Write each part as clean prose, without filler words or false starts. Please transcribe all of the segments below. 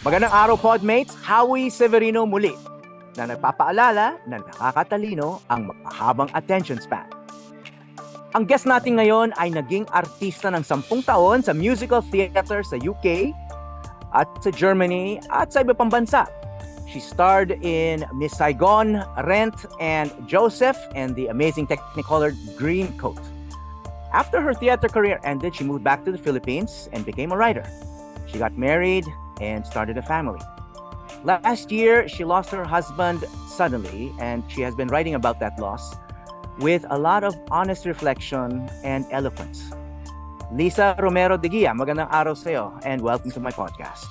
Magandang araw, Podmates! Howie Severino muli na nagpapaalala na nakakatalino ang mahabang attention span. Ang guest natin ngayon ay naging artista ng 10 taon sa musical theater sa UK at sa Germany at sa iba pang bansa. She starred in Miss Saigon, Rent, and Joseph and the amazing Technicolor Dreamcoat. After her theater career ended, she moved back to the Philippines and became a writer. She got married and started a family. Last year, she lost her husband suddenly, and she has been writing about that loss with a lot of honest reflection and eloquence. Lissa Romero de Guia, magandang araw sa'yo, and welcome to my podcast.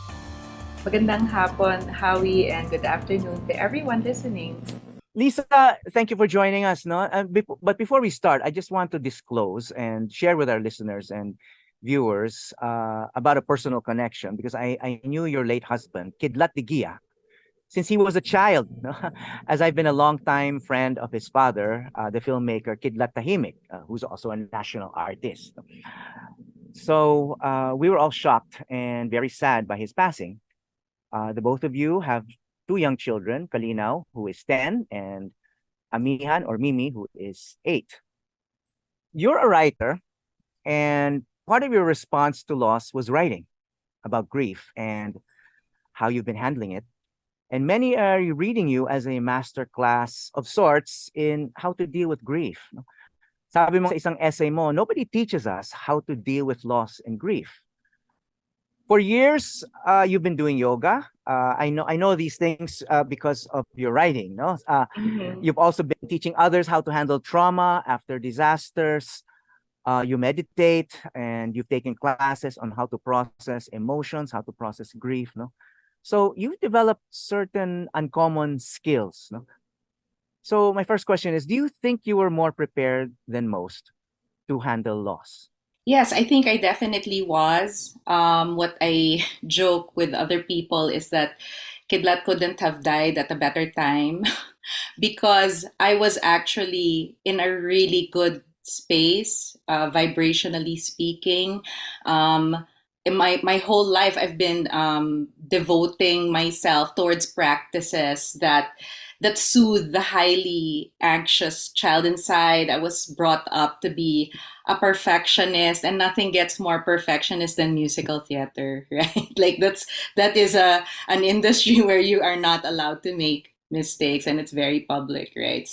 Magandang hapon, Howie, and good afternoon to everyone listening. Lissa, thank you for joining us. But before we start, I just want to disclose and share with our listeners and viewers about a personal connection, because I knew your late husband, Kidlat de Guia, since he was a child, as I've been a longtime friend of his father, the filmmaker Kidlat who's also a national artist. So we were all shocked and very sad by his passing. The both of you have two young children, Kalinaw, who is 10, and Amihan or Mimi, who is 8. You're a writer, and part of your response to loss was writing about grief and how you've been handling it. And many are reading you as a master class of sorts in how to deal with grief. Sabi mo sa isang essay mo, nobody teaches us how to deal with loss and grief. For years, you've been doing yoga. I know these things because of your writing. No, You've also been teaching others how to handle trauma after disasters. You meditate, and you've taken classes on how to process emotions, how to process grief. No, so you've developed certain uncommon skills. No, so my first question is: do you think you were more prepared than most to handle loss? Yes, I think I definitely was. What I joke with other people is that Kidlat couldn't have died at a better time because I was actually in a really good space, vibrationally speaking. In my whole life, I've been devoting myself towards practices that soothe the highly anxious child inside. I was brought up to be a perfectionist, and nothing gets more perfectionist than musical theater, right? Like that is an industry where you are not allowed to make mistakes, and it's very public, right?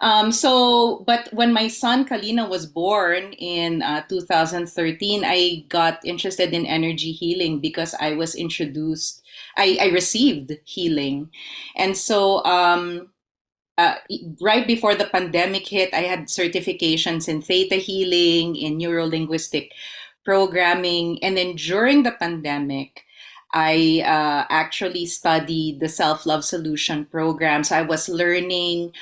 But when my son Kalina was born in 2013, I got interested in energy healing because I was introduced, I received healing. And right before the pandemic hit, I had certifications in theta healing, in neuro-linguistic programming. And then during the pandemic, I actually studied the self-love solution program. So I was learning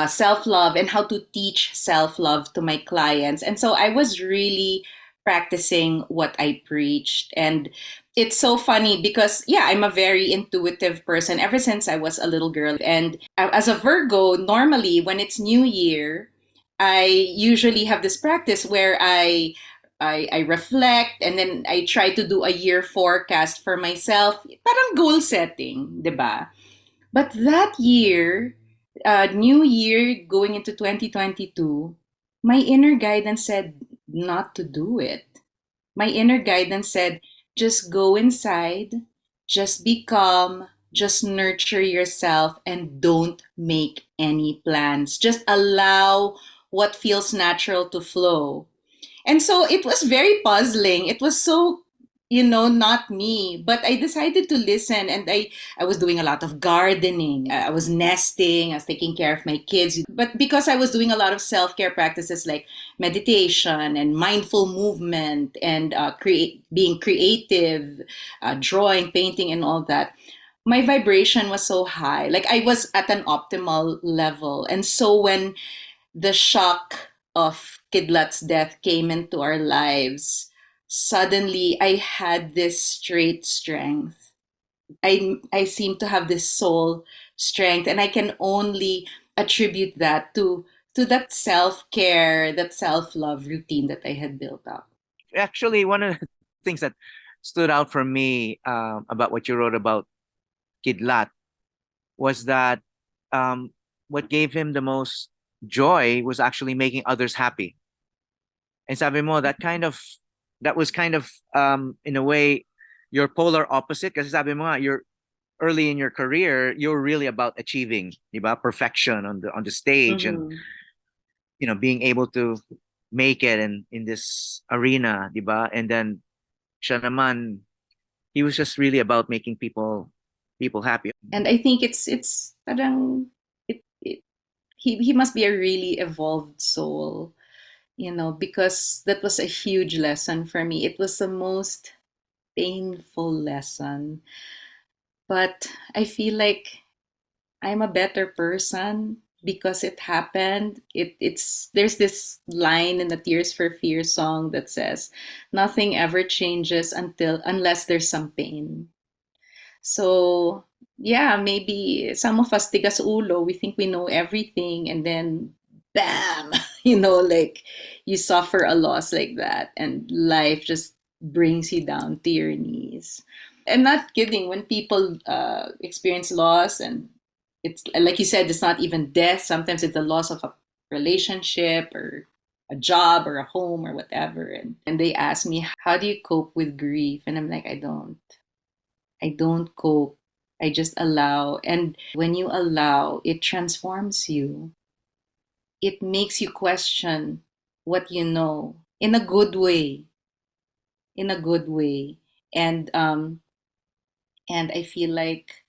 self-love and how to teach self-love to my clients. And so I was really practicing what I preached. And it's so funny because, yeah, I'm a very intuitive person ever since I was a little girl. And as a Virgo, normally when it's New Year, I usually have this practice where I reflect, and then I try to do a year forecast for myself. Parang goal setting, di ba? But that year, New Year going into 2022, my inner guidance said not to do it. My inner guidance said, just go inside, just be calm, just nurture yourself, and don't make any plans. Just allow what feels natural to flow. And so it was very puzzling. It was so, not me. But I decided to listen, and I was doing a lot of gardening. I was nesting, I was taking care of my kids. But because I was doing a lot of self-care practices like meditation and mindful movement and being creative, drawing, painting, and all that, my vibration was so high. Like I was at an optimal level. And so when the shock of Kidlat's death came into our lives, suddenly I had this straight strength. I seem to have this soul strength, and I can only attribute that to that self-care, that self-love routine that I had built up. Actually, one of the things that stood out for me about what you wrote about Kidlat was that um, what gave him the most joy was actually making others happy. And sabi mo, that was kind of in a way your polar opposite kasi sabi mo nga, you're early in your career, you're really about achieving, di ba? Perfection on the stage and Mm-hmm. being able to make it in this arena, di ba? And then siya naman, he was just really about making people happy. And I think it's parang he must be a really evolved soul, because that was a huge lesson for me. It was the most painful lesson, but I feel like I'm a better person because it happened. It's there's this line in the Tears for Fear song that says, "Nothing ever changes unless there's some pain." So, yeah, maybe some of us tigas ulo, we think we know everything, and then bam, like you suffer a loss like that, and life just brings you down to your knees. I'm not kidding. When people experience loss, and it's like you said, it's not even death. Sometimes it's the loss of a relationship or a job or a home or whatever. And they ask me, how do you cope with grief? And I'm like, I don't cope. I just allow. And when you allow, it transforms you. It makes you question what you know in a good way, in a good way. And I feel like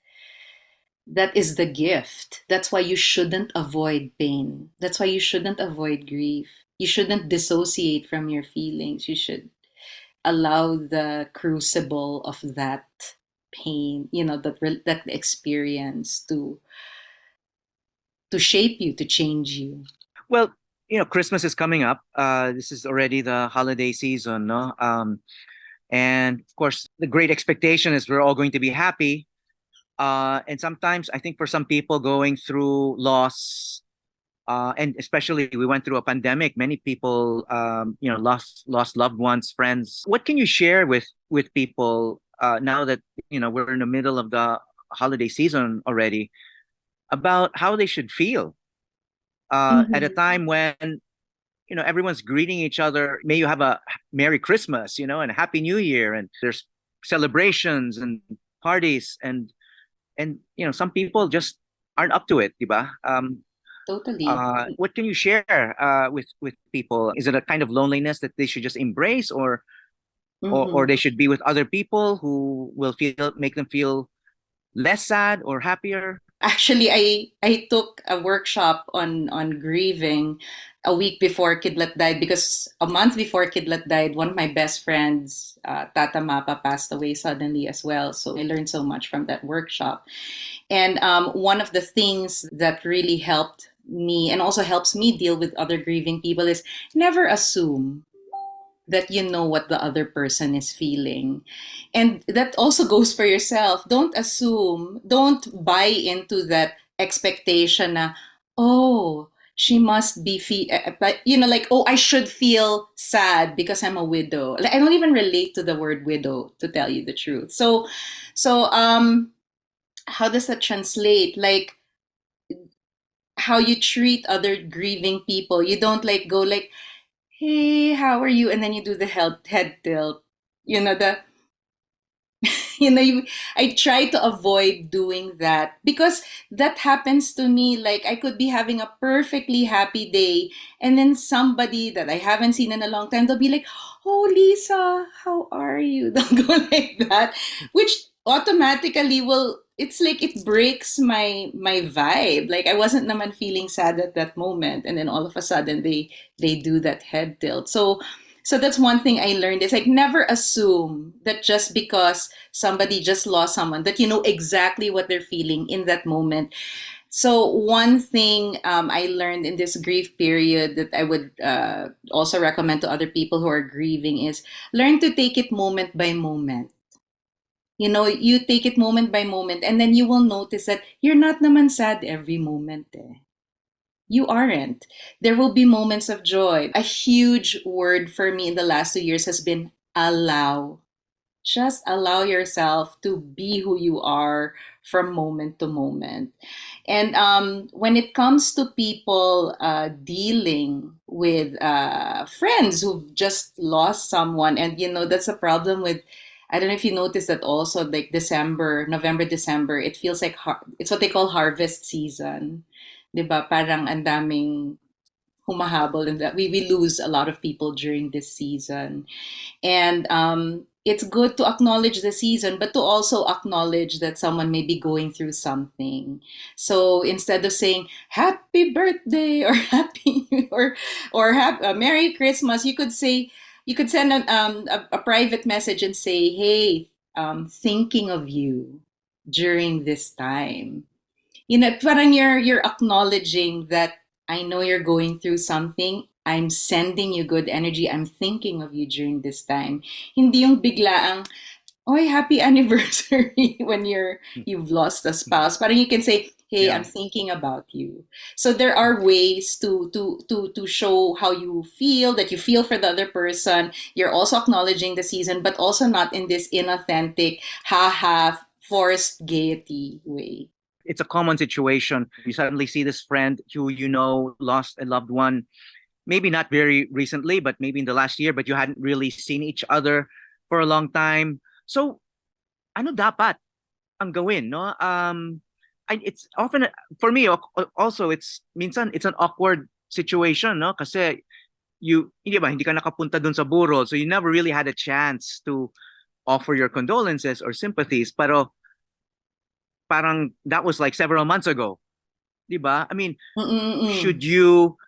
that is the gift. That's why you shouldn't avoid pain. That's why you shouldn't avoid grief. You shouldn't dissociate from your feelings. You should allow the crucible of that pain, that experience to shape you, to change you. Well, Christmas is coming up. This is already the holiday season, no? And of course, the great expectation is we're all going to be happy. And sometimes I think for some people going through loss, and especially we went through a pandemic, many people, lost loved ones, friends. What can you share with people now that we're in the middle of the holiday season already about how they should feel at a Mm-hmm. time when everyone's greeting each other. May you have a Merry Christmas, and a Happy New Year, and there's celebrations and parties, and some people just aren't up to it, diba? Totally. What can you share with people? Is it a kind of loneliness that they should just embrace, or Mm-hmm. they should be with other people who will make them feel less sad or happier? Actually, I took a workshop on grieving a week before Kidlat died, because a month before Kidlat died, one of my best friends, Tata Mapa, passed away suddenly as well. So I learned so much from that workshop. And one of the things that really helped me and also helps me deal with other grieving people is never assume that you know what the other person is feeling. And that also goes for yourself. Don't assume, don't buy into that expectation na, oh, she must be like, oh, I should feel sad because I'm a widow. Like, I don't even relate to the word widow, to tell you the truth. So how does that translate? Like, how you treat other grieving people. You don't like go like, hey, how are you? And then you do the head tilt. You know, the you know you, I try to avoid doing that because that happens to me. Like, I could be having a perfectly happy day, and then somebody that I haven't seen in a long time, they'll be like, oh, Lisa, how are you? They'll go like that, which automatically will, it's like it breaks my vibe. Like, I wasn't naman feeling sad at that moment, and then all of a sudden they do that head tilt. So that's one thing I learned, is like, never assume that just because somebody just lost someone that you know exactly what they're feeling in that moment. So one thing I learned in this grief period that I would also recommend to other people who are grieving is learn to take it moment by moment. You take it moment by moment, and then you will notice that you're not naman sad every moment. You aren't. There will be moments of joy. A huge word for me in the last 2 years has been allow. Just allow yourself to be who you are from moment to moment. And when it comes to people dealing with friends who've just lost someone, and that's a problem with. I don't know if you noticed that also, like December, November, December, it feels like it's what they call harvest season. 'Di ba? Parang ang daming humahabol, and that we lose a lot of people during this season. And it's good to acknowledge the season, but to also acknowledge that someone may be going through something. So instead of saying "Happy Birthday" or "Happy" "Merry Christmas," you could send a private message and say, "Hey, thinking of you during this time." Parang you're acknowledging that I know you're going through something. I'm sending you good energy. I'm thinking of you during this time. Hindi yung biglaang, "Oy, happy anniversary," when you've lost a spouse. Parang you can say, "Hey, Yeah. I'm thinking about you." So there are ways to show how you feel, that you feel for the other person. You're also acknowledging the season, but also not in this inauthentic, ha-ha, forced gaiety way. It's a common situation. You suddenly see this friend who lost a loved one, maybe not very recently, but maybe in the last year, but you hadn't really seen each other for a long time. So, ano dapat ang gawin, no? It's often for me also it's minsan it's an awkward situation, no? Kasi hindi ba, hindi ka nakapunta dun sa burol, so you never really had a chance to offer your condolences or sympathies. Pero parang that was like several months ago, di ba? I mean, Mm-mm-mm. should you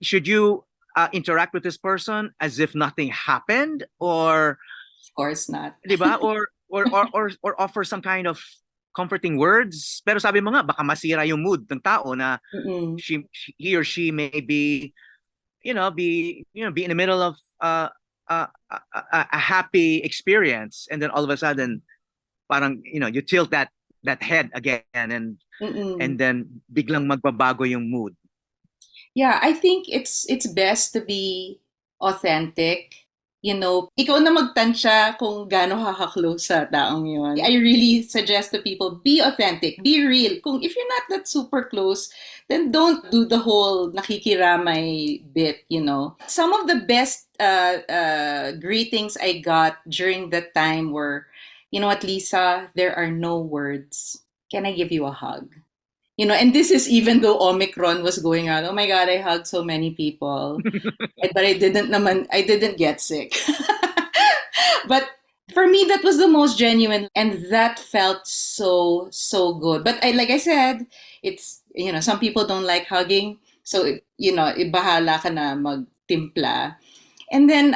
should you interact with this person as if nothing happened, or Of course not. di ba, or offer some kind of comforting words, pero sabi mo nga baka masira yung mood ng tao na Mm-mm. he or she may be be in the middle of a happy experience, and then all of a sudden parang you tilt that head again, and Mm-mm. then biglang magbabago yung mood. Yeah, I think it's best to be authentic. Ikaw na magtansya kung gaano ka-close sa taong yun. I really suggest to people, be authentic, be real. If you're not that super close, then don't do the whole nakikiramay bit. Some of the best greetings I got during that time were, "You know what, Lisa, there are no words. Can I give you a hug?" And this is even though Omicron was going on. Oh my God, I hugged so many people. But I didn't get sick. But for me, that was the most genuine, and that felt so, so good. But like I said, it's, some people don't like hugging. So, bahala ka na magtimpla. And then,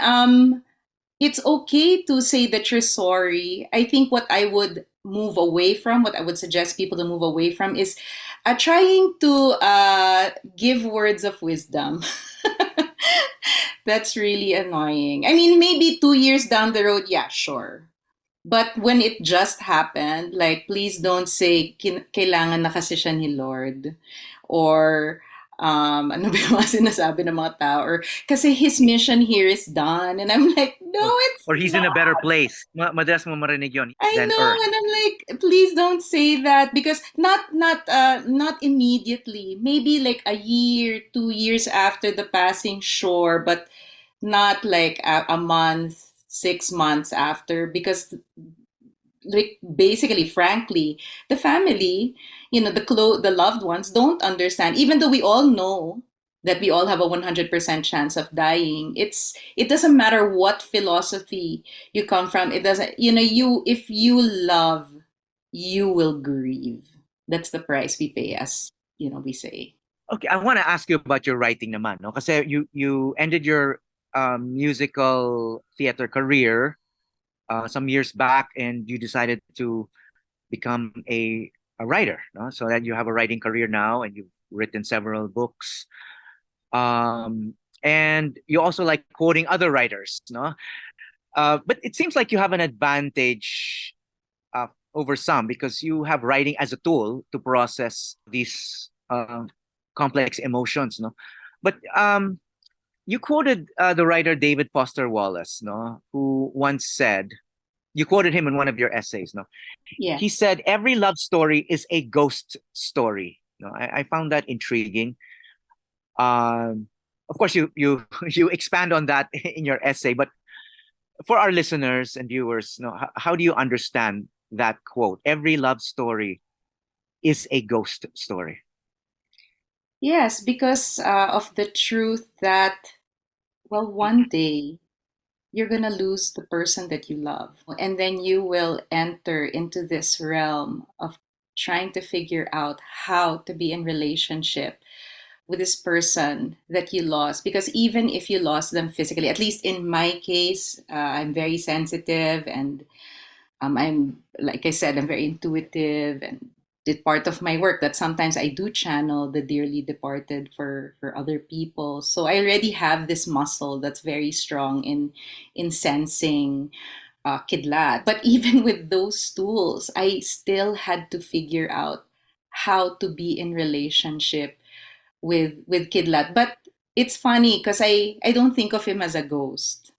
it's okay to say that you're sorry. I think what I would move away from, what I would suggest people to move away from, is trying to give words of wisdom. That's really annoying. I mean, maybe 2 years down the road, yeah, sure. But when it just happened, like, please don't say, kailangan na kasi siya ni Lord. Or, ano ba yung mga sinasabi ng mga tao? Or, kasi his mission here is done. And I'm like, no, it's Or he's in a better place. Madalas mo marinig yun, I than know, Earth. and I'm like, please don't say that, because not immediately. Maybe like a year, 2 years after the passing, sure, but not like a month, 6 months after, because like basically, frankly, the family, the loved ones don't understand, even though we all know that we all have a 100% chance of dying. It doesn't matter what philosophy you come from. It doesn't, if you love, you will grieve. That's the price we pay, as we say. Okay, I want to ask you about your writing naman, no? Kasi you ended your musical theater career some years back, and you decided to become a writer, no? So that you have a writing career now, and you've written several books. And you also like quoting other writers, no? But it seems like you have an advantage over some, because you have writing as a tool to process these complex emotions, no? But you quoted the writer David Foster Wallace, no, who once said, you quoted him in one of your essays, no? Yeah. He said every love story is a ghost story. No, I found that intriguing. Of course, you you expand on that in your essay, but for our listeners and viewers, no, how do you understand that quote? Every love story is a ghost story. Yes, because of the truth that, well, one day you're going to lose the person that you love. And then you will enter into this realm of trying to figure out how to be in relationship with this person that you lost. Because even if you lost them physically, at least in my case, I'm very sensitive, and I'm, like I said, I'm very intuitive, and it's part of my work that sometimes I do channel the dearly departed for other people. So I already have this muscle that's very strong in sensing kidlat. But even with those tools, I still had to figure out how to be in relationship with Kidlat. But it's funny because I don't think of him as a ghost.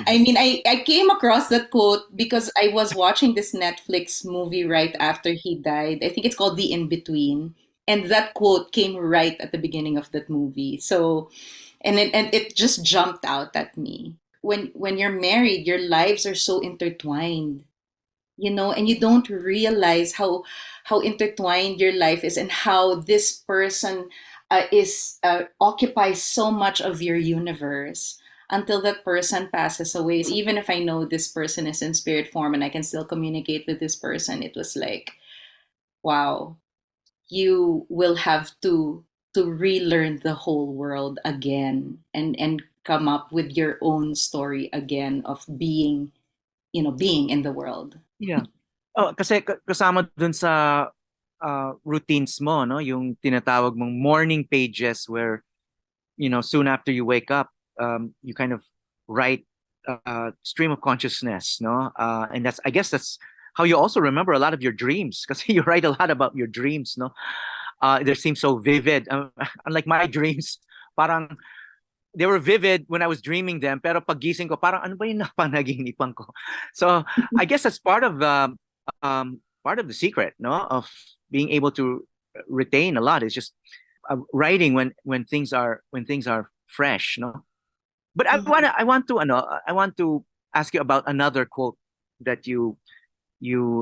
I mean, I came across that quote because I was watching this Netflix movie right after he died. I think it's called The In Between. And that quote came right at the beginning of that movie. So, and it just jumped out at me. When you're married, your lives are so intertwined, and you don't realize how intertwined your life is, and how this person is occupies so much of your universe until that person passes away. So even if I know this person is in spirit form and I can still communicate with this person, it was like, wow, you will have to relearn the whole world again, and come up with your own story again of being in the world. Yeah. Oh, kasi kasama dun sa routines mo, no? Yung tinatawag mong morning pages where, soon after you wake up, you kind of write stream of consciousness, no? And I guess that's how you also remember a lot of your dreams, because you write a lot about your dreams, no? They seem so vivid. Unlike my dreams, parang they were vivid when I was dreaming them, pero pagising ko, parang ano ba yung napanaginipan ko? So I guess that's part of the secret, no, of being able to retain a lot. Is just writing when things are fresh, no. But Mhm. I want to ask you about another quote that you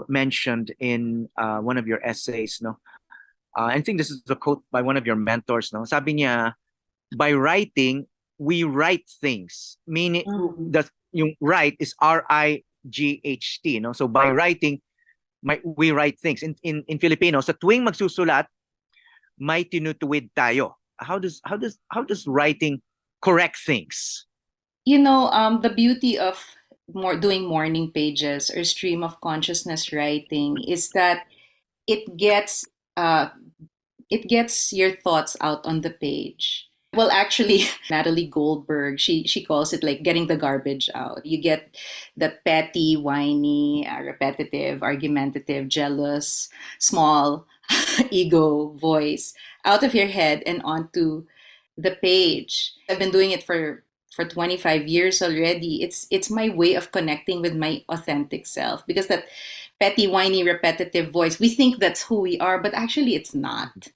mentioned in one of your essays, no. I think this is a quote by one of your mentors, no. Sabi niya, by writing, we write things. Meaning Mhm. that yung write is RIGHT, no? So by writing, we write things. In Filipino, sa tuwing magsusulat, may tinutuwid tayo. How does writing correct things? The beauty of doing morning pages or stream of consciousness writing is that it gets uh, it gets your thoughts out on the page. Well, actually, Natalie Goldberg, she calls it like getting the garbage out. You get the petty, whiny, repetitive, argumentative, jealous, small ego voice out of your head and onto the page. I've been doing it for 25 years already. It's my way of connecting with my authentic self, because that petty, whiny, repetitive voice, we think that's who we are, but actually it's not.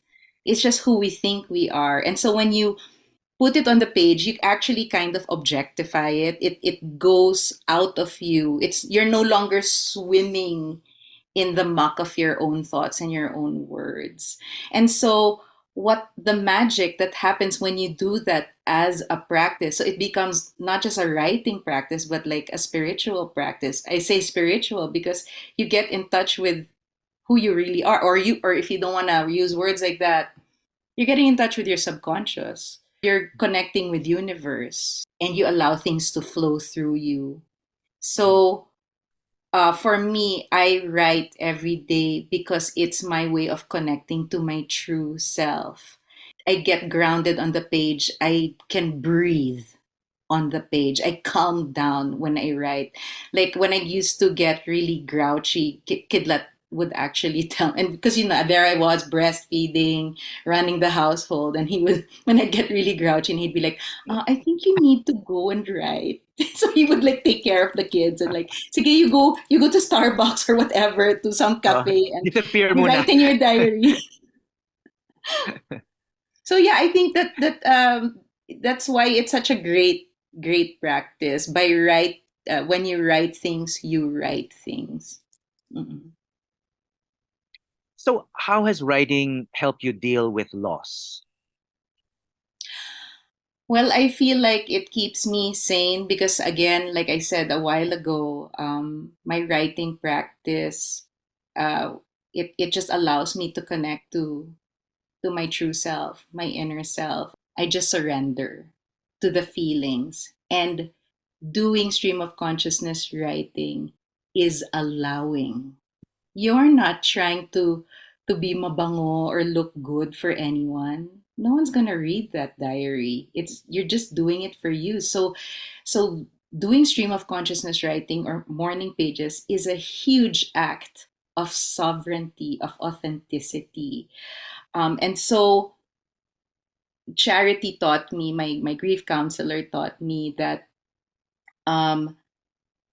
It's just who we think we are. And so when you put it on the page, you actually kind of objectify it. It goes out of you. You're no longer swimming in the muck of your own thoughts and your own words. And so what the magic that happens when you do that as a practice, so it becomes not just a writing practice, but like a spiritual practice. I say spiritual because you get in touch with who you really are, or if you don't want to use words like that, you're getting in touch with your subconscious. You're connecting with universe, and you allow things to flow through you. So for me, I write every day because it's my way of connecting to my true self. I get grounded on the page. I can breathe on the page. I calm down when I write. Like when I used to get really grouchy, Kidlat would actually tell, and because there I was breastfeeding, running the household, and he would when I get really grouchy, and he'd be like, "I think you need to go and write." So he would like take care of the kids and like, sige, you go to Starbucks or whatever, to some cafe, and Disappear you muna. write in your diary. So yeah, I think that's why it's such a great practice. When you write things, you write things. Mm-mm. So, how has writing helped you deal with loss? Well, I feel like it keeps me sane because, again, like I said a while ago, my writing practice, uh, it just allows me to connect to my true self, my inner self. I just surrender to the feelings. And doing stream of consciousness writing is allowing. You're not trying to be mabango or look good for anyone. No one's gonna read that diary. It's You're just doing it for you. So doing stream of consciousness writing or morning pages is a huge act of sovereignty, of authenticity. And so Charity taught me, my grief counselor taught me that um,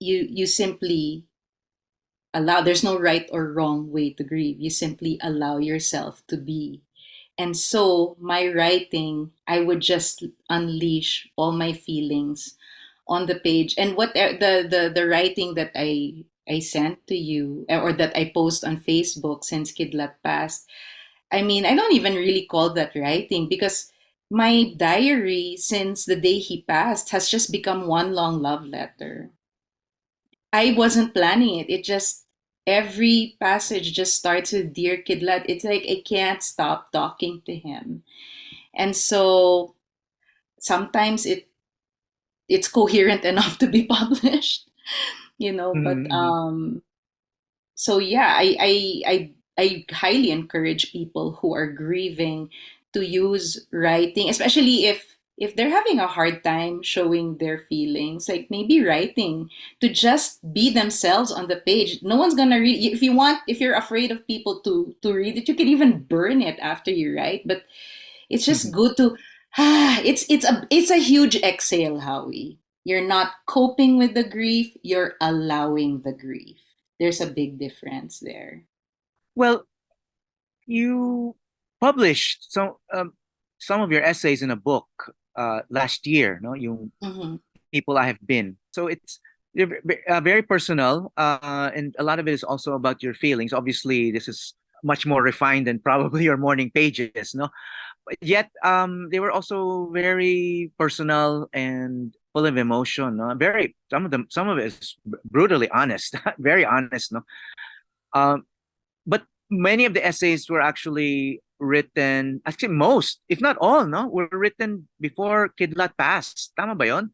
you simply allow. There's no right or wrong way to grieve. You simply allow yourself to be. And so my writing, I would just unleash all my feelings on the page. And what the writing that I sent to you, or that I post on Facebook since Kidlat passed, I mean, I don't even really call that writing, because my diary since the day he passed has just become one long love letter. I wasn't planning it. It just, every passage just starts with Dear Kidlat. It's like I can't stop talking to him. And so sometimes it's coherent enough to be published, but Mhm, so yeah, I highly encourage people who are grieving to use writing, especially if they're having a hard time showing their feelings, like maybe writing to just be themselves on the page. No one's gonna read. If you're afraid of people to read it, you can even burn it after you write. But it's just mhm. good to it's a huge exhale, Howie. You're not coping with the grief, you're allowing the grief. There's a big difference there. Well, you published some of your essays in a book last year, no? Yung Hmm. People I Have Been. So they're very personal, and a lot of it is also about your feelings. Obviously, this is much more refined than probably your morning pages, no? But yet, they were also very personal and full of emotion. No? Some of it is brutally honest, very honest, no? Um, but many of the essays were actually most, if not all, no, were written before Kidlat passed. Tama ba yon?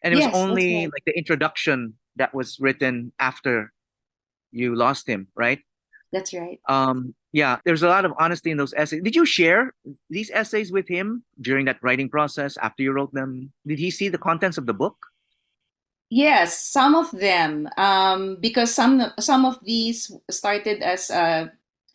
And it was Yes, that's only right. like the introduction that was written after you lost him, right? That's right. Yeah, there's a lot of honesty in those essays. Did you share these essays with him during that writing process after you wrote them? Did he see the contents of the book? Yes, some of them, because some of these started as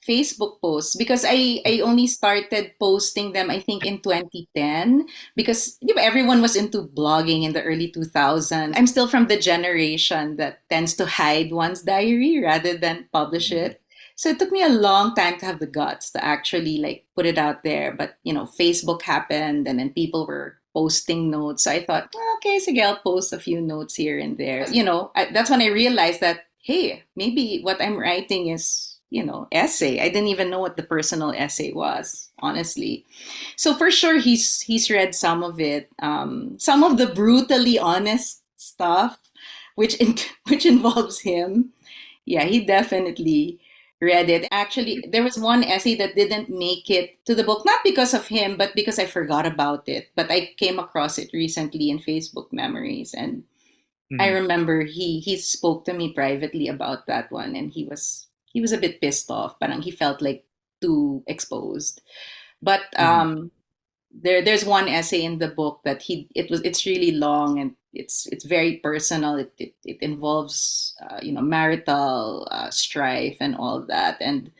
Facebook posts, because I only started posting them, I think, in 2010, because everyone was into blogging in the early 2000s. I'm still from the generation that tends to hide one's diary rather than publish Mhm. it. So it took me a long time to have the guts to actually like put it out there. But Facebook happened, and then people were posting notes. So I thought, "Well, okay, so I'll post a few notes here and there." That's when I realized that, hey, maybe what I'm writing is, essay. I didn't even know what the personal essay was, honestly. So for sure, he's read some of it. Some of the brutally honest stuff, which involves him. Yeah, he definitely read it. Actually, there was one essay that didn't make it to the book, not because of him, but because I forgot about it. But I came across it recently in Facebook memories, and I Mhm. remember he spoke to me privately about that one, and he was a bit pissed off. Parang he felt like too exposed. But Mhm. there's one essay in the book that it's really long, and it's very personal. It involves marital strife and all that. And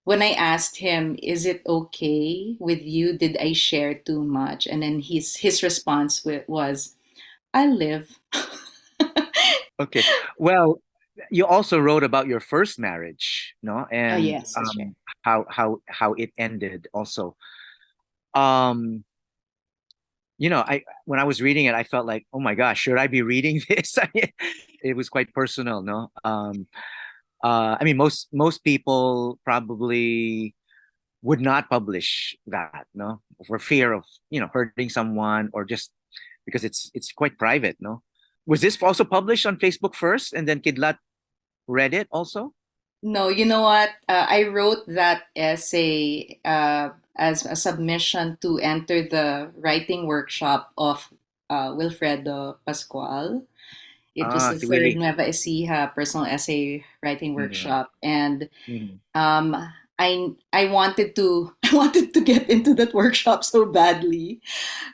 when I asked him, is it okay with you, did I share too much? And then his response was, I live. Okay. Well, you also wrote about your first marriage, no? Oh, And yes, that's right. how it ended also. Um, I when I was reading it, I felt like, oh my gosh, should I be reading this? It was quite personal, no? I mean, most people probably would not publish that, no, for fear of hurting someone, or just because it's quite private, no. Was this also published on Facebook first, and then Kidlat read it also? No, you know what? I wrote that essay as a submission to enter the writing workshop of Wilfredo Pascual. It was Ah, the si third Willie. Nueva Ecija personal essay writing Mhm, workshop, and mhm. um, I wanted to I wanted to get into that workshop so badly,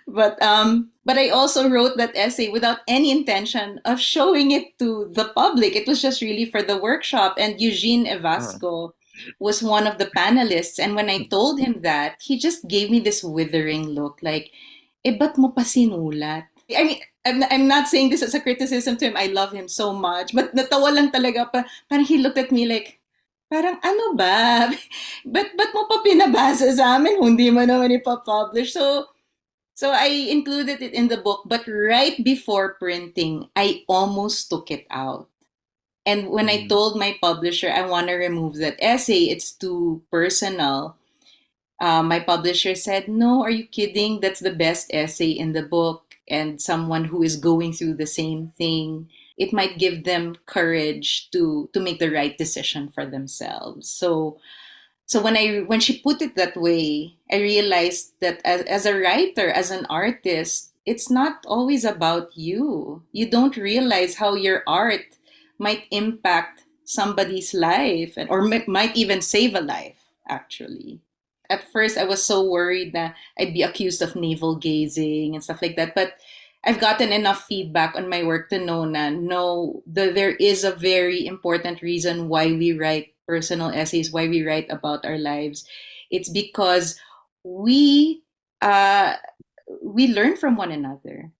but I also wrote that essay without any intention of showing it to the public. It was just really for the workshop. And Eugene Ah. Evasco was one of the panelists. And when I told him that, he just gave me this withering look like, eh, ba't mo pa sinulat? I mean, I'm not saying this as a criticism to him. I love him so much. But natawa lang talaga pa. Parang he looked at me like, parang ano ba? Ba't mo pa pinabasa sa amin kung di mo naman ipapublish? So I included it in the book, but right before printing, I almost took it out. And when I Mm. told my publisher I want to remove that essay, it's too personal. My publisher said, "No, are you kidding? That's the best essay in the book, and someone who is going through the same thing, it might give them courage to make the right decision for themselves." So when she put it that way, I realized that as a writer, as an artist, it's not always about you. You don't realize how your art might impact somebody's life, or might even save a life, actually. At first, I was so worried that I'd be accused of navel gazing and stuff like that. But I've gotten enough feedback on my work to know na no, there is a very important reason why we write personal essays, why we write about our lives. It's because we uh, we learn from one another.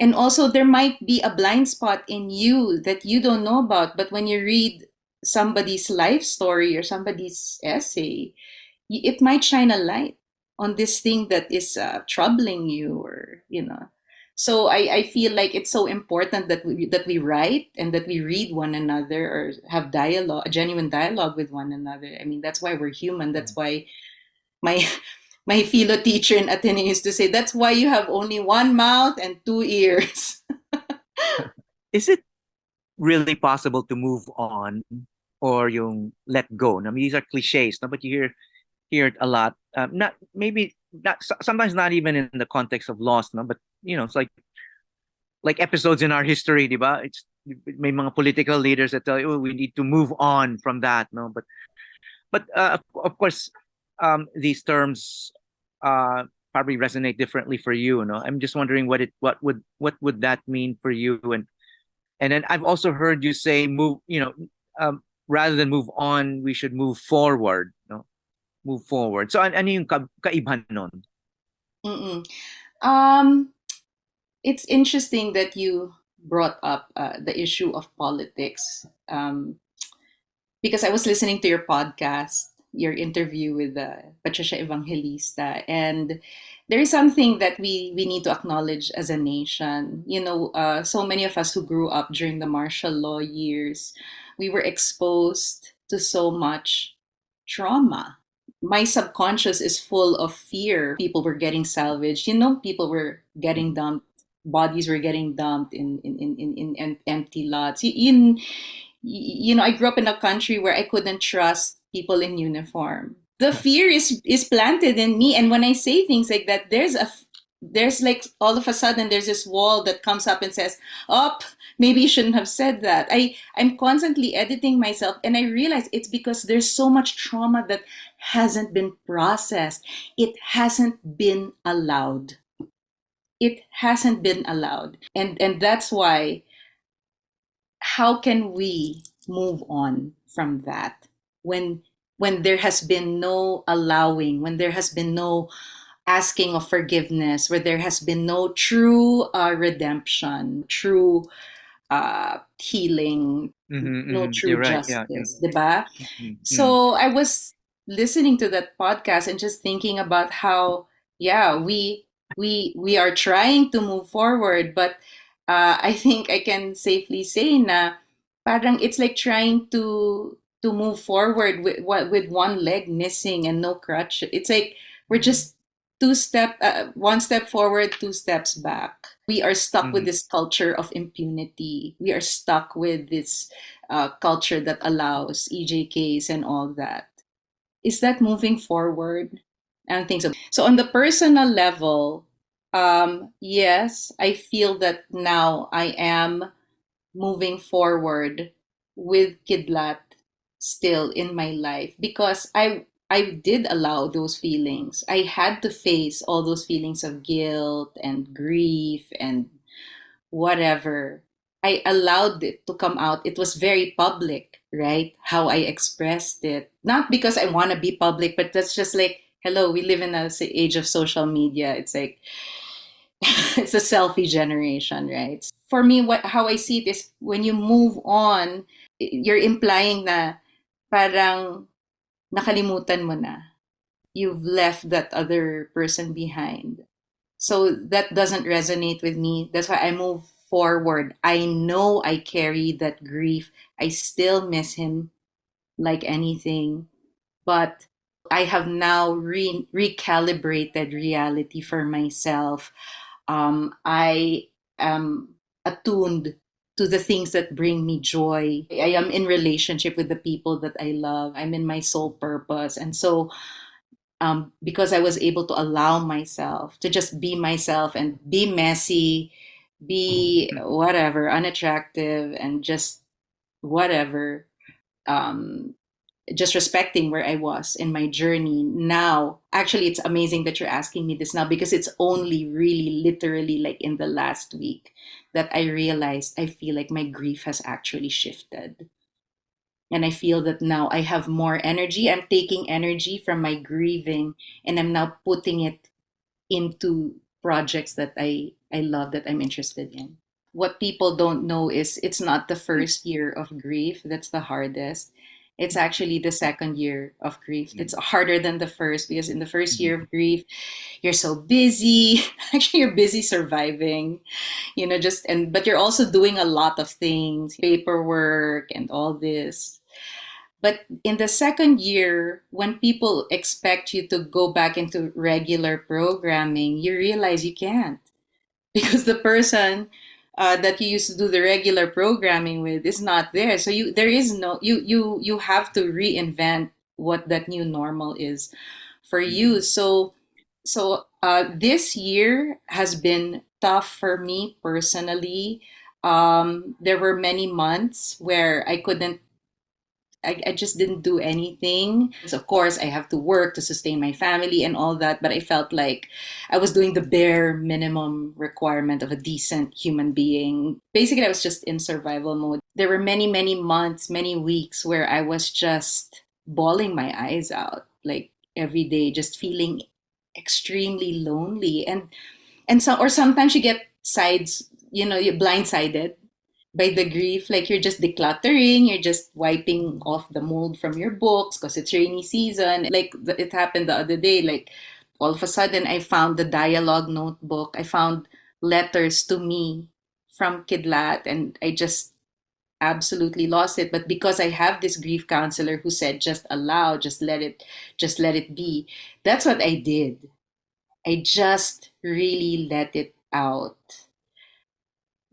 And also, there might be a blind spot in you that you don't know about. But when you read somebody's life story or somebody's essay, it might shine a light on this thing that is troubling you, or. So I feel like it's so important that we write and that we read one another, or have dialogue, a genuine dialogue with one another. I mean, that's why we're human. That's why my my philo teacher in Ateneo used to say, that's why you have only one mouth and two ears. Is it really possible to move on, or yung let go? I mean, these are cliches, no, but you hear it a lot. Not maybe not sometimes not even in the context of loss, no, but it's like episodes in our history, di ba? May mga political leaders that tell you, oh, we need to move on from that, no, but of course, these terms probably resonate differently for you, no. I'm just wondering what would that mean for you, and then I've also heard you say move, rather than move on, we should move forward, no, move forward. So ano yung kaibahan nun? Mm-mm. Um, it's interesting that you brought up the issue of politics, because I was listening to your podcast, your interview with Patricia Evangelista, and there is something that we need to acknowledge as a nation. So many of us who grew up during the martial law years, we were exposed to so much trauma. My subconscious is full of fear. People were getting salvaged. People were getting dumped. Bodies were getting dumped in empty lots. I grew up in a country where I couldn't trust people in uniform. The fear is planted in me, and when I say things like that, there's like all of a sudden there's this wall that comes up and says, "Oh, maybe you shouldn't have said that." I'm constantly editing myself, and I realize it's because there's so much trauma that hasn't been processed. It hasn't been allowed. It hasn't been allowed, and that's why. How can we move on from that when there has been no allowing, when there has been no asking of forgiveness, where there has been no true redemption, true healing, no true You're right. Yeah, yeah. justice, diba? Mm-hmm. So I was listening to that podcast and just thinking about how, yeah, we are trying to move forward, but I think I can safely say na parang it's like trying to move forward with one leg missing and no crutch. It's like we're just one step forward, two steps back. We are stuck with Mm-hmm. this culture of impunity. We are stuck with this culture that allows EJKs and all that. Is that moving forward? I don't think so. So on the personal level, yes, I feel that now I am moving forward with Kidlat still in my life because I did allow those feelings. I had to face all those feelings of guilt and grief and whatever. I allowed it to come out. It was very public, right? How I expressed it. Not because I want to be public, but that's just like, hello, we live in a age of social media. It's like, it's a selfie generation, right? For me, how I see it is when you move on, you're implying na parang nakalimutan mo na. You've left that other person behind. So that doesn't resonate with me. That's why I move forward. I know I carry that grief. I still miss him like anything, but I have now recalibrated reality for myself. I am attuned to the things that bring me joy. I am in relationship with the people that I love. I'm in my soul purpose. And so because I was able to allow myself to just be myself and be messy, be whatever, unattractive, and just whatever, um, just respecting where I was in my journey. Now, actually, it's amazing that you're asking me this now because it's only really literally like in the last week that I realized I feel like my grief has actually shifted. And I feel that now I have more energy. I'm taking energy from my grieving and I'm now putting it into projects that I love, that I'm interested in. What people don't know is it's not the first year of grief that's the hardest. It's actually the second year of grief. It's harder than the first because in the first year of grief, you're so busy. Actually, you're busy surviving, just but you're also doing a lot of things, paperwork and all this. But in the second year, when people expect you to go back into regular programming, you realize you can't because the person that you used to do the regular programming with is not there. So there is no you have to reinvent what that new normal is for you. So this year has been tough for me personally. There were many months where I just didn't do anything. So of course, I have to work to sustain my family and all that, but I felt like I was doing the bare minimum requirement of a decent human being. Basically, I was just in survival mode. There were many, many months, many weeks where I was just bawling my eyes out, like every day, just feeling extremely lonely. Or sometimes you get you're blindsided by the grief, like you're just decluttering, you're just wiping off the mold from your books because it's rainy season. Like it happened the other day, like all of a sudden I found the dialogue notebook. I found letters to me from Kidlat and I just absolutely lost it. But because I have this grief counselor who said just allow, just let it be. That's what I did. I just really let it out.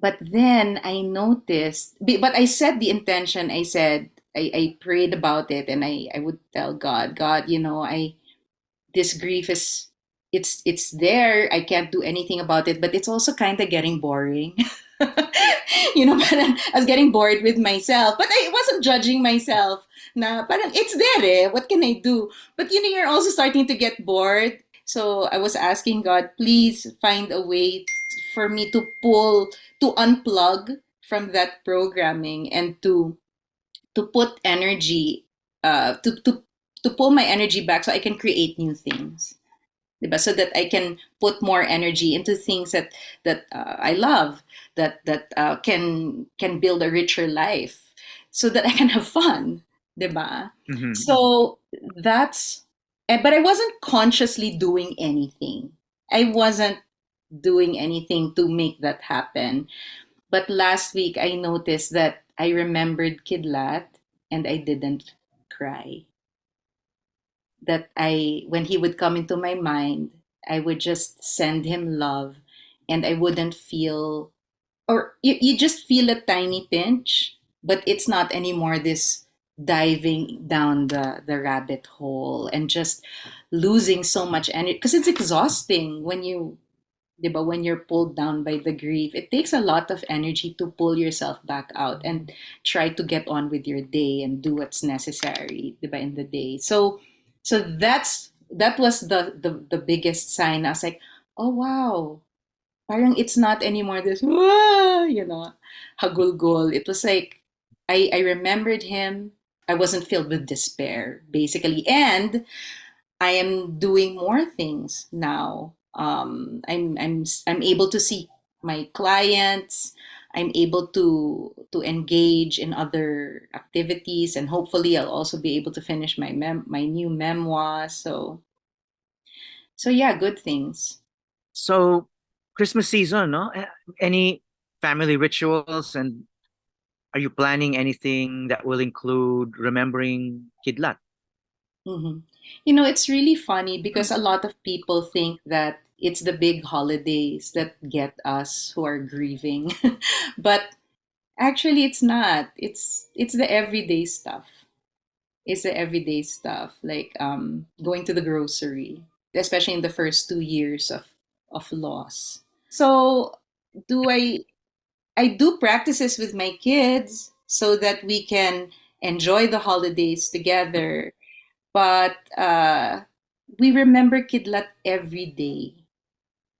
But then I noticed, but I set the intention. I prayed about it and I would tell God, God, this grief it's there. I can't do anything about it, but it's also kind of getting boring. Parang I was getting bored with myself, but I wasn't judging myself. Na parang it's there what can I do? But you're also starting to get bored. So I was asking God, please find a way for me to unplug from that programming and to put energy, to pull my energy back so I can create new things. diba? So that I can put more energy into things that I love, that can build a richer life, so that I can have fun, diba? Mhm. So that's, but I wasn't consciously doing anything. I wasn't doing anything to make that happen. But last week I noticed that I remembered Kidlat and I didn't cry. That when he would come into my mind, I would just send him love and I wouldn't feel, or you just feel a tiny pinch, but it's not anymore this diving down the rabbit hole and just losing so much energy, because it's exhausting when you, 'di ba, when you're pulled down by the grief. It takes a lot of energy to pull yourself back out and try to get on with your day and do what's necessary, 'di ba, in the day. So that was the biggest sign. I was like, oh wow, parang it's not anymore this "Wah," hagulgol. It was like I remembered him. I wasn't filled with despair, basically, and I am doing more things now. I'm able to see my clients. I'm able to engage in other activities, and hopefully, I'll also be able to finish my new memoir. So yeah, good things. So Christmas season, no? Any family rituals, and are you planning anything that will include remembering Kidlat? hmm it's really funny because a lot of people think that it's the big holidays that get us who are grieving, but actually it's not. It's the everyday stuff. It's the everyday stuff, like going to the grocery, especially in the first 2 years of loss. So do I do practices with my kids so that we can enjoy the holidays together, but we remember Kidlat every day,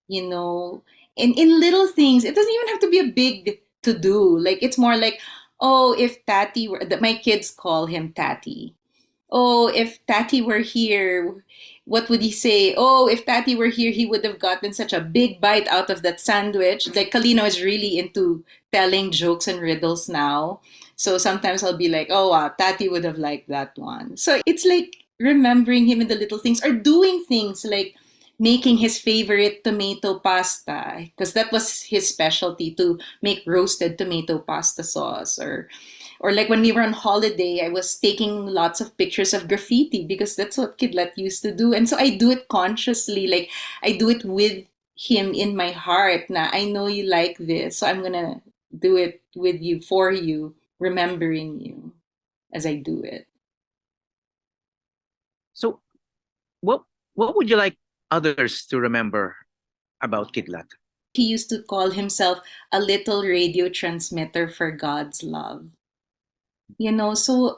you know, in little things. It doesn't even have to be a big to do. Like it's more like, oh, if Tati were that my kids call him Tati. Oh, if Tati were here, what would he say? Oh, if Tati were here, he would have gotten such a big bite out of that sandwich. Like Kalino is really into telling jokes and riddles now. So sometimes I'll be like, oh, wow, Tati would have liked that one. So it's like remembering him in the little things, or doing things like making his favorite tomato pasta, because that was his specialty, to make roasted tomato pasta sauce, or like when we were on holiday, I was taking lots of pictures of graffiti because that's what Kidlat used to do. And so I do it consciously, like I do it with him in my heart. Na I know you like this, so I'm gonna do it with you, for you, remembering you as I do it. So what what would you like others to remember about Kidlat? He used to call himself a little radio transmitter for God's love. So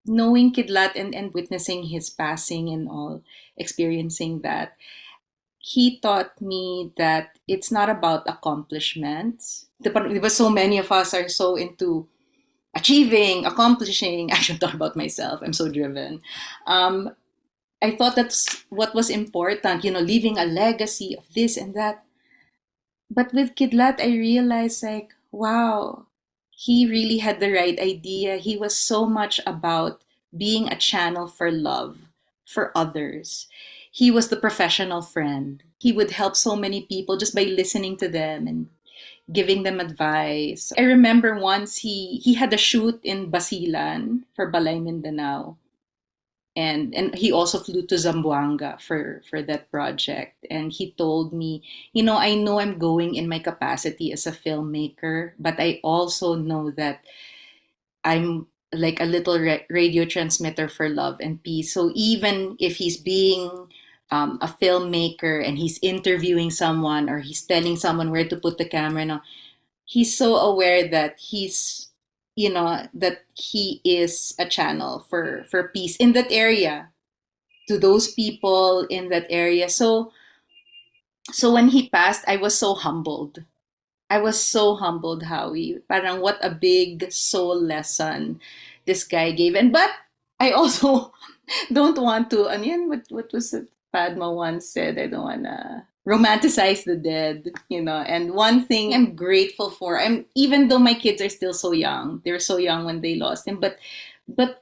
knowing Kidlat and witnessing his passing and all, experiencing that, he taught me that it's not about accomplishments. Diba so many of us are so into achieving, accomplishing. Actually, I'm talking about myself. I'm so driven. Um, I thought that's what was important, leaving a legacy of this and that. But with Kidlat, I realized like, wow, he really had the right idea. He was so much about being a channel for love for others. He was the professional friend. He would help so many people just by listening to them and giving them advice. I remember once he had a shoot in Basilan for Balay Mindanao, and he also flew to Zamboanga for that project, and he told me, I know I'm going in my capacity as a filmmaker, but I also know that I'm like a little radio transmitter for love and peace. So even if he's being a filmmaker and he's interviewing someone or he's telling someone where to put the camera, no, he's so aware that that he is a channel for peace in that area, to those people in that area. So when he passed, I was so humbled. I was so humbled, Howie. Parang what a big soul lesson this guy gave. And but I also don't want to, what was it? Padma once said, I don't want to romanticize the dead, And one thing I'm grateful for, even though my kids are still so young, they were so young when they lost him, but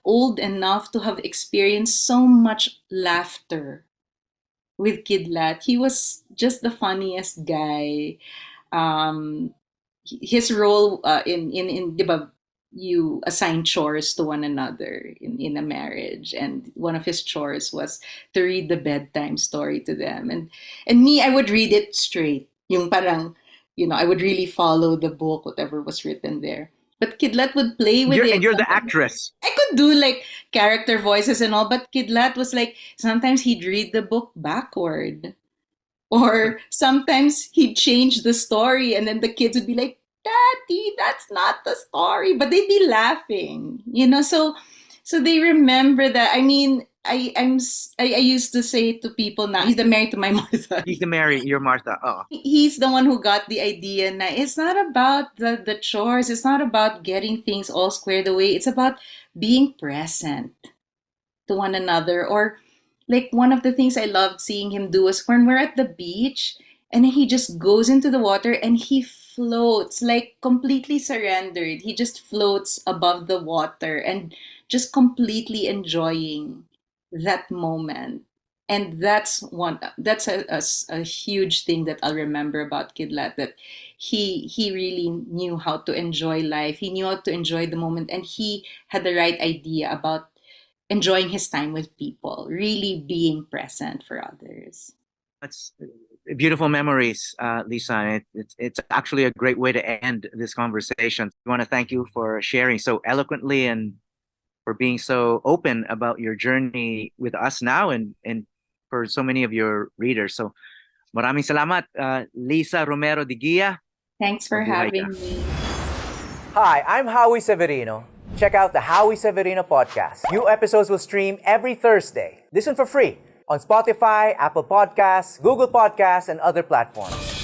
old enough to have experienced so much laughter with Kidlat. He was just the funniest guy. Um, his role in di ba, you assign chores to one another in a marriage, and one of his chores was to read the bedtime story to them, and me, I would read it straight, yung parang, I would really follow the book, whatever was written there. But Kidlat would play with it. And you're the Sometimes actress. I could do like character voices and all, but Kidlat was like, sometimes he'd read the book backward. Or sometimes he'd change the story, and then the kids would be like, Daddy, that's not the story. But they'd be laughing, So they remember that. I mean, I used to say to people now, he's the Mary to my Martha. He's the Mary, you're Martha. Oh. He's the one who got the idea. Na it's not about the chores. It's not about getting things all squared away. It's about being present to one another. Or like one of the things I loved seeing him do was when we're at the beach and he just goes into the water and he floats, like completely surrendered. He just floats above the water and just completely enjoying that moment. And that's a huge thing that I'll remember about Kidlat, that he really knew how to enjoy life. He knew how to enjoy the moment, and he had the right idea about enjoying his time with people, really being present for others. That's beautiful memories, Lisa. And it's actually a great way to end this conversation. I want to thank you for sharing so eloquently and for being so open about your journey with us now and for so many of your readers. So maraming salamat, Lissa Romero de Guia. Thanks for Mabuhay having ka. me. Hi, I'm Howie Severino. Check out the Howie Severino Podcast. New episodes will stream every Thursday. Listen for free on Spotify, Apple Podcasts, Google Podcasts, and other platforms.